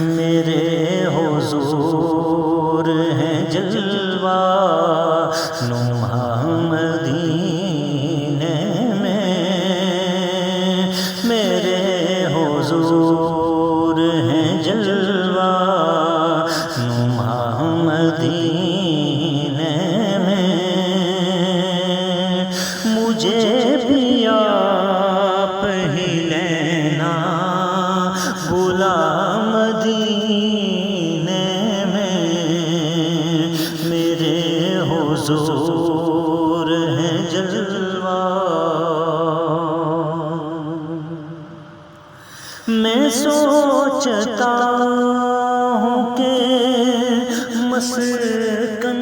میرے حضور ہے جلوہ نما مدینے میں، میرے حضور ہے جلوہ نما مدینے میں، مجھے بھی آپ ہی لینا بلا مدینے میں، میرے حضور ہے جلوہ۔ میں سوچتا ہوں کہ مسکن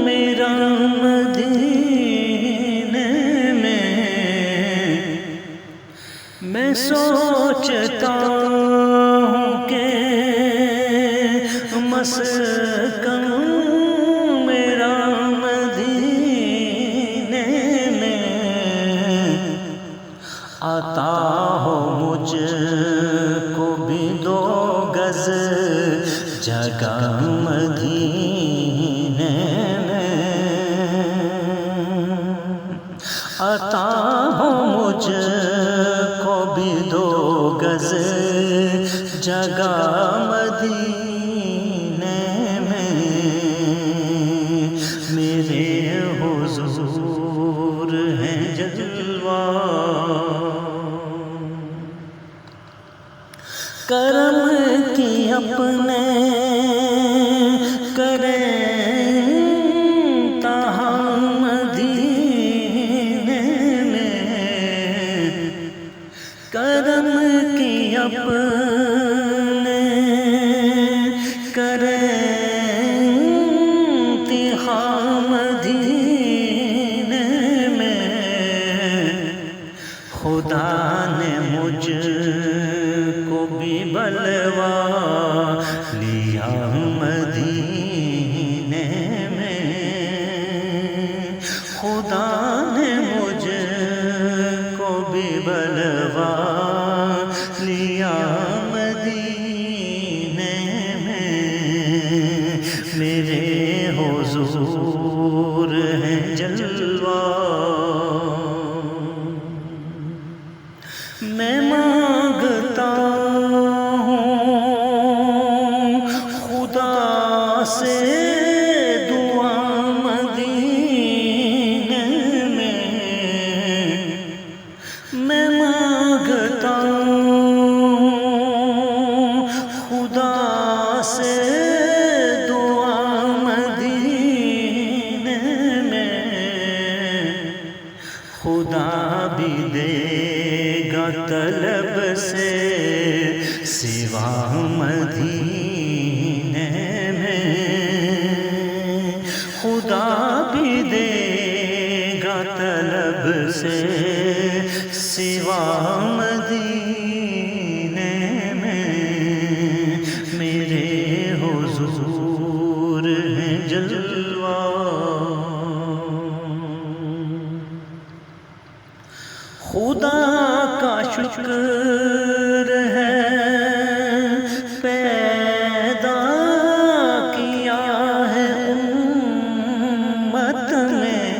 میرا مدینے میں، میں سوچتا ہوں کہ مسکن میرا مدینے میں، آتا ہو مجھ کو بھی 2 گز جگہ مدینے میں، آتا ہو مجھ کو بھی 2 گز جگہ مدینے میں، میرے حضور ہے جلوہ۔ کرم کی اپنے کریں تہاں مدینے میں، کرم کی اپنے کریں تہاں مدینے میں، خدا نے مجھ کو بھی بلوا لیا مدینے میں، خدا نے مجھ کو بھی بلوا لیا مدینے میں، میرے حضور ہے جلوہ۔ میں مانگتا ہوں خدا سے دعا مدینے میں، میں مانگتا ہوں خدا سے دعا مدینے میں، خدا بھی دے گا طلب سے سوا مدینے میں، خدا بھی دے گا طلب سے سوا مدینے میں، میرے حضور ہے جلوہ۔ خدا کا شکر ہے پیدا کیا ہے امت میں،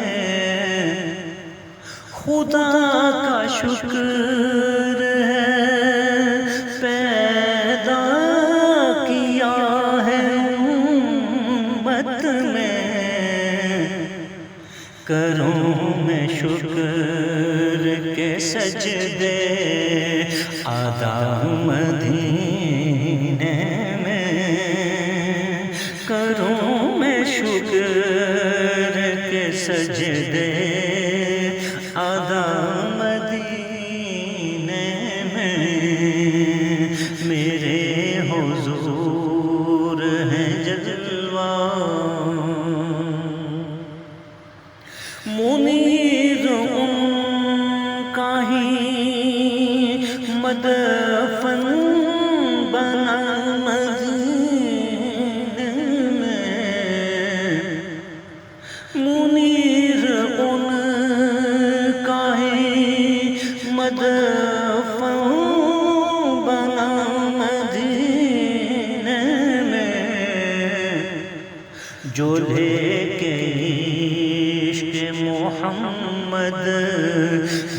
خدا کا شکر ہے پیدا کیا ہے امت میں، کروں میں شکر کے سجدے ادا مدینے میں، کروں میں شکر کے سجدے ادا مدینے میں، میرے حضور ہے جلوہ۔ منیر ان کا ہی مدفن بنا مدینے میں، منیر ان کا ہی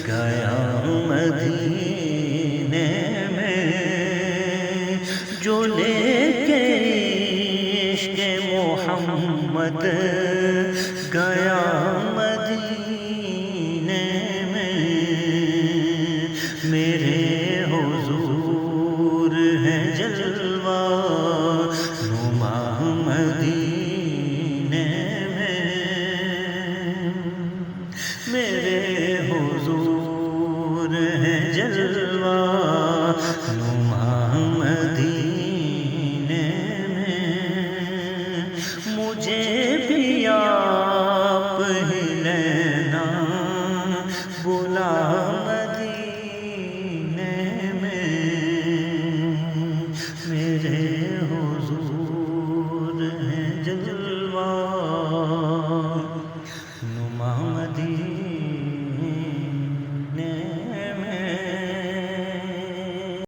گیا مدینے میں، جو لے کے عشق محمد گیا مدینے میں، میرے حضور ہے جلوہ نما مدینے میں، میرے حضور ہے جلوہ نما مدینے میں، مجھے بھی آپ ہی لینا بلا مدینے